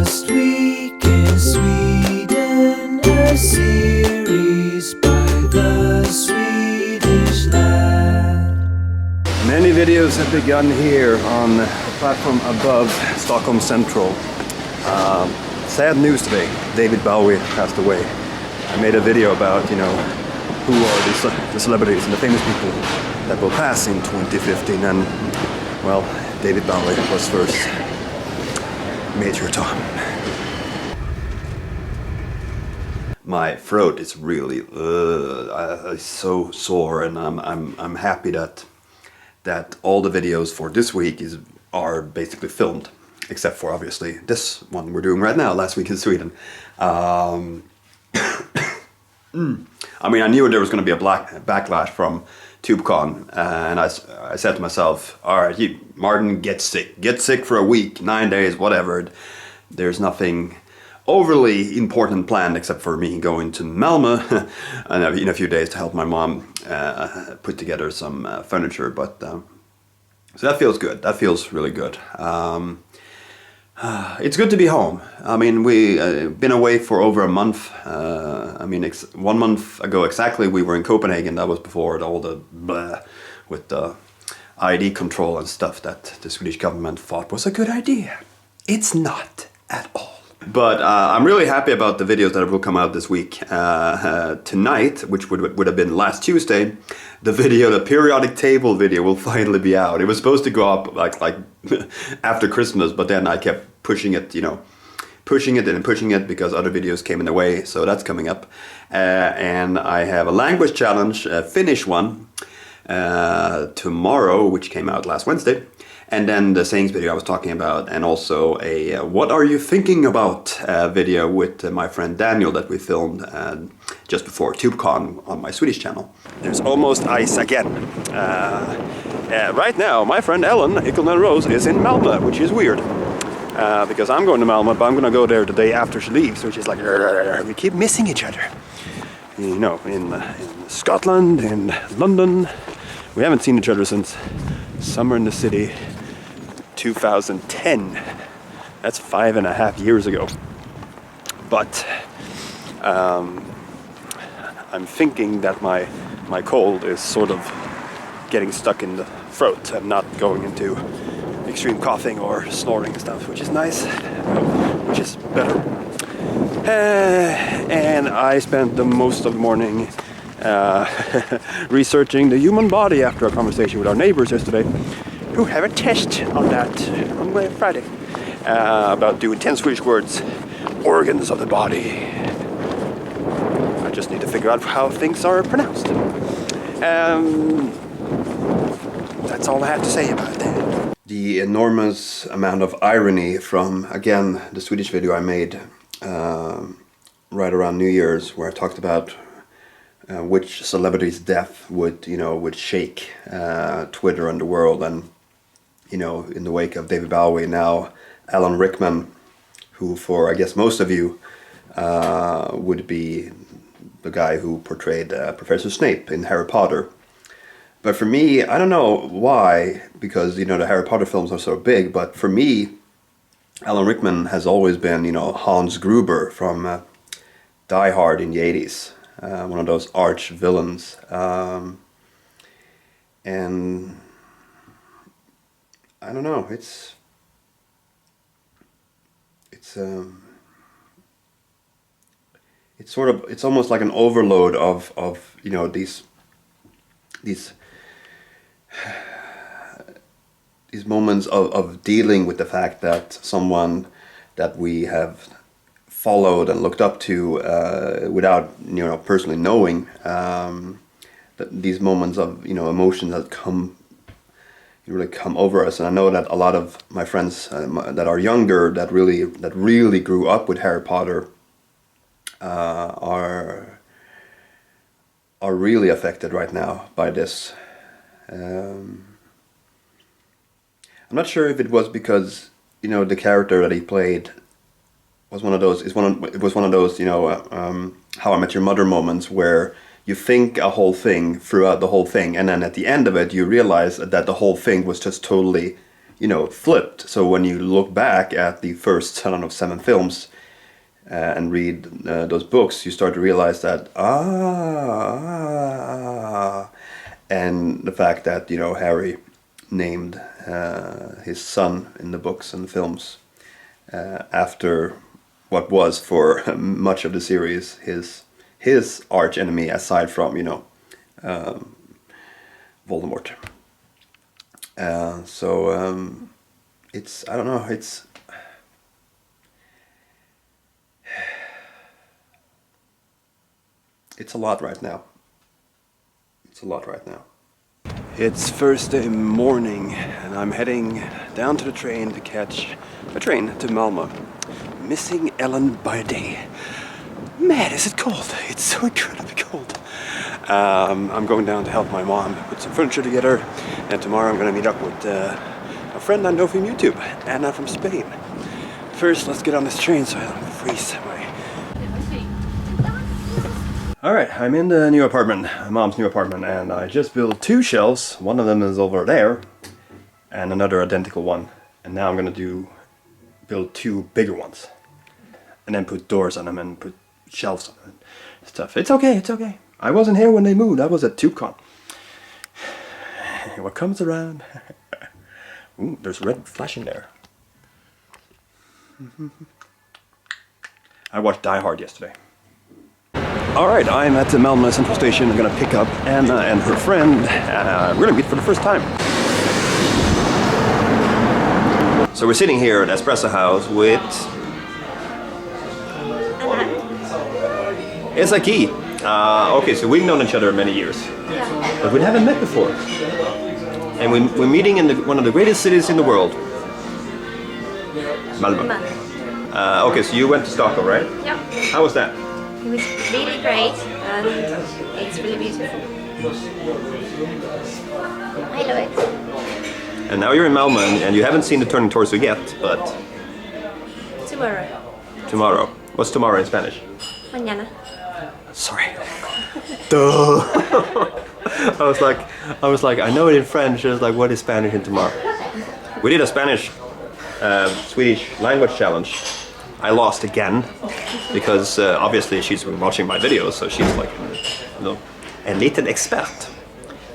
Last week in Sweden, a series by the Swedish Lad. Many videos have begun here on the platform above Stockholm Central. Sad news today, David Bowie passed away. I made a video about, who are the celebrities and the famous people that will pass in 2015, and, well, David Bowie was first. Major Tom. My throat is really so sore, and I'm happy that all the videos for this week are basically filmed, except for obviously this one we're doing right now, Last Week in Sweden. I mean, I knew there was going to be a backlash from TubeCon, and I said to myself, all right, Martin, get sick for a week, 9 days, whatever. There's nothing overly important planned except for me going to Malmö in a few days to help my mom put together some furniture. But so that feels good. That feels really good. It's good to be home. I mean, we've been away for over a month. 1 month ago exactly, we were in Copenhagen. That was before all the blah with the ID control and stuff that the Swedish government thought was a good idea. It's not at all. But I'm really happy about the videos that will come out this week. Tonight, which would have been last Tuesday, the periodic table video will finally be out. It was supposed to go up like after Christmas, but then I kept pushing it, pushing it because other videos came in the way. So that's coming up. And I have a language challenge, a Finnish one, tomorrow, which came out last Wednesday. And then the sayings video I was talking about, and also a What Are You Thinking About video with my friend Daniel that we filmed just before TubeCon on my Swedish channel. There's almost ice again. Right now, my friend Ellen Ickelner Rose is in Malmö, which is weird. Because I'm going to Malmö, but I'm going to go there the day after she leaves, which is like, we keep missing each other. In Scotland, in London. We haven't seen each other since Summer in the City 2010. That's 5.5 years ago. But I'm thinking that my cold is sort of getting stuck in the throat and not going into extreme coughing or snoring and stuff, which is nice, which is better. And I spent the most of the morning researching the human body after a conversation with our neighbors yesterday, who have a test on that on Friday about doing 10 Swedish words, organs of the body. I just need to figure out how things are pronounced. That's all I have to say about that. The enormous amount of irony from, again, the Swedish video I made right around New Year's, where I talked about which celebrity's death would shake Twitter and the world, and in the wake of David Bowie, now Alan Rickman, who for I guess most of you would be the guy who portrayed Professor Snape in Harry Potter. But for me, I don't know why, because the Harry Potter films are so big, but for me, Alan Rickman has always been Hans Gruber from Die Hard in the 80s. One of those arch villains, and I don't know. It's almost like an overload of these moments of dealing with the fact that someone that we have followed and looked up to without personally knowing, that these moments of emotions that really come over us. And I know that a lot of my friends that are younger, that really grew up with Harry Potter, are really affected right now by this. I'm not sure if it was because the character that he played was one of those. It was one of those How I Met Your Mother moments where you think a whole thing throughout the whole thing, and then at the end of it you realize that the whole thing was just totally flipped. So when you look back at the first, I don't know, 7 films and read those books, you start to realize that, and the fact that, Harry named his son in the books and the films after what was for much of the series his arch enemy, aside from, Voldemort. It's, I don't know, it's a lot right now. It's Thursday morning and I'm heading down to the train to catch a train to Malmö. Missing Ellen by a day. Man, is it cold? It's so incredibly cold. I'm going down to help my mom put some furniture together, and tomorrow I'm going to meet up with a friend I know from YouTube, Anna from Spain. First, let's get on this train so I don't freeze away. Alright, I'm in the new apartment, my mom's new apartment, and I just built 2 shelves. One of them is over there, and another identical one. And now I'm going to build 2 bigger ones. And then put doors on them and put shelves on them and stuff. It's okay. I wasn't here when they moved. I was at TubeCon. What comes around? Ooh, there's red flashing there. I watched Die Hard yesterday. Alright, I'm at the Malmö Central Station. I'm gonna pick up Anna and her friend. We're gonna meet for the first time. So we're sitting here at Espresso House with... Esaki. Okay, so we've known each other many years, but we haven't met before. And we're meeting in one of the greatest cities in the world, Malmö. Okay, so you went to Stockholm, right? Yeah. How was that? It was really great and it's really beautiful. I love it. And now you're in Malmö and you haven't seen the Turning Torso yet, but... Tomorrow. What's tomorrow in Spanish? Mañana. Sorry. Duh. I was like, I know it in French. I was like, what is Spanish in tomorrow? We did a Spanish Swedish language challenge. I lost again because obviously she's been watching my videos, so she's like, en liten expert.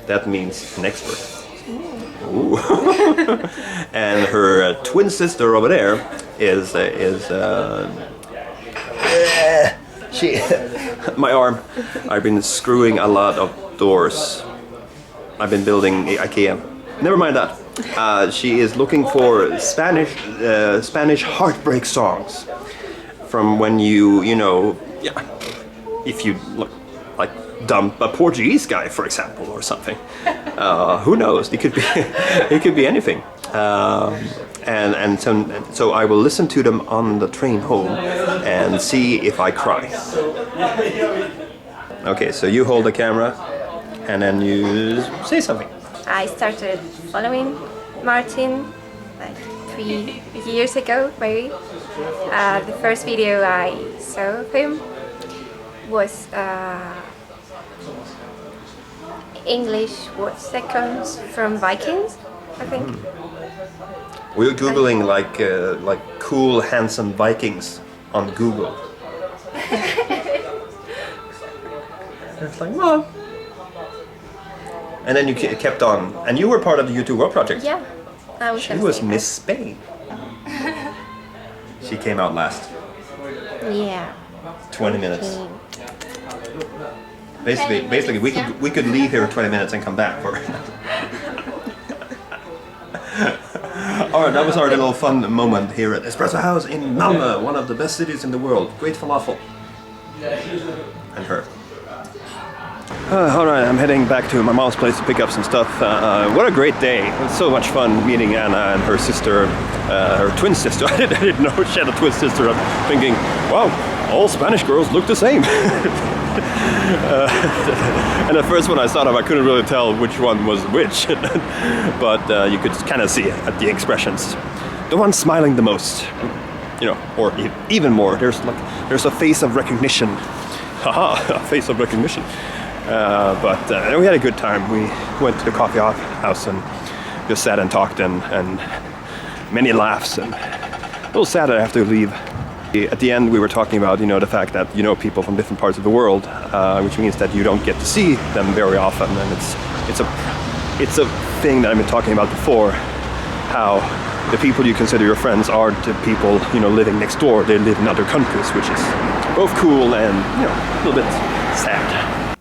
That means an expert. Ooh. And her twin sister over there is my arm. I've been screwing a lot of doors. I've been building IKEA. Never mind that. She is looking for Spanish heartbreak songs from when if you dump a Portuguese guy, for example, or something. Who knows? It could be anything. So I will listen to them on the train home and see if I cry. Okay, so you hold the camera and then you say something. I started following Martin like 3 years ago, maybe. The first video I saw of him was English word seconds from Vikings, I think. We were googling like cool, handsome Vikings on Google. It's like, well. And then you kept on, and you were part of the YouTube World Project. Yeah, I was. She was Miss Spain. She came out last. Yeah. 20 minutes. Basically, we could leave here in 20 minutes and come back for. Alright, that was our little fun moment here at Espresso House in Malmö, one of the best cities in the world. Great falafel. And her. Alright, I'm heading back to my mom's place to pick up some stuff. What a great day. It was so much fun meeting Anna and her sister, her twin sister. I didn't know she had a twin sister. I'm thinking, wow, all Spanish girls look the same. And at first when I saw them, I couldn't really tell which one was which. But you could kind of see it at the expressions. The one smiling the most, or even more. There's a face of recognition. Haha, a face of recognition. But we had a good time. We went to the coffee house and just sat and talked and many laughs, and a little sad that I have to leave. At the end we were talking about, you know, the fact that you know people from different parts of the world, which means that you don't get to see them very often, and it's a thing that I've been talking about before, how the people you consider your friends aren't the people, you know, living next door. They live in other countries, which is both cool and, you know, a little bit sad.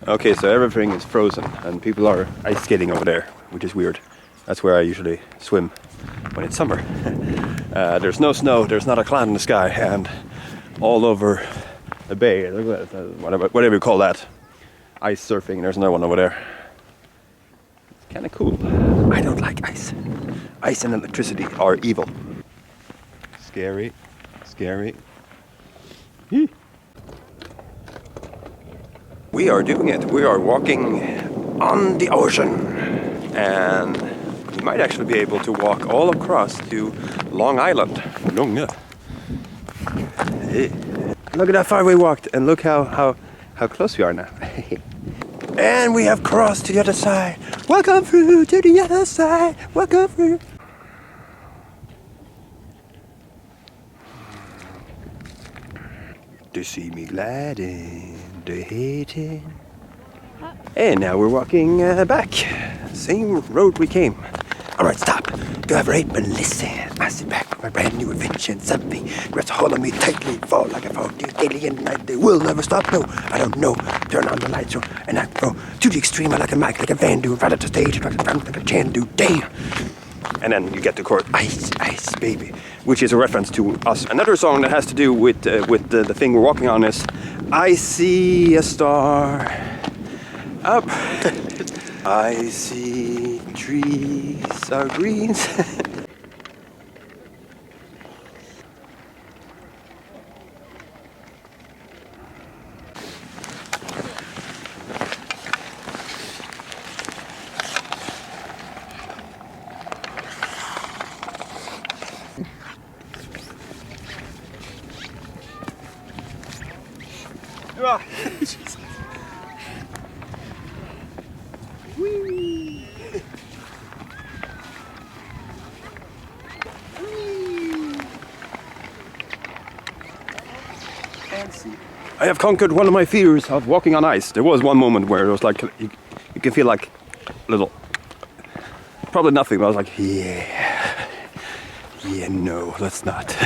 Okay, so everything is frozen and people are ice skating over there, which is weird. That's where I usually swim when it's summer. There's no snow, there's not a cloud in the sky, and all over the bay, whatever you call that, ice surfing, there's no one over there. It's kind of cool. I don't like ice. Ice and electricity are evil. Scary, scary. We are doing it. We are walking on the ocean, and we might actually be able to walk all across to Long Island. Långa. Look at how far we walked, and look how close we are now. And we have crossed to the other side. Welcome through to the other side. Welcome through. They see me gliding, they hating. And now we're walking back. Same road we came. Alright, stop. Do have Rickman, listen. I sit back with my brand new invention. Something grabs a hold of me tightly. Fall like a foggy alien night. They will never stop. No, I don't know. Turn on the light show and I go to the extreme. I like a mic, like a van do. Right at the stage, like a chan do. Damn. And then you get the chorus, Ice, Ice, Baby, which is a reference to us. Another song that has to do with the thing we're walking on is I see a star up. I see trees are green. I have conquered one of my fears of walking on ice. There was one moment where it was like, you can feel like a little, probably nothing, but I was like, yeah, no, let's not.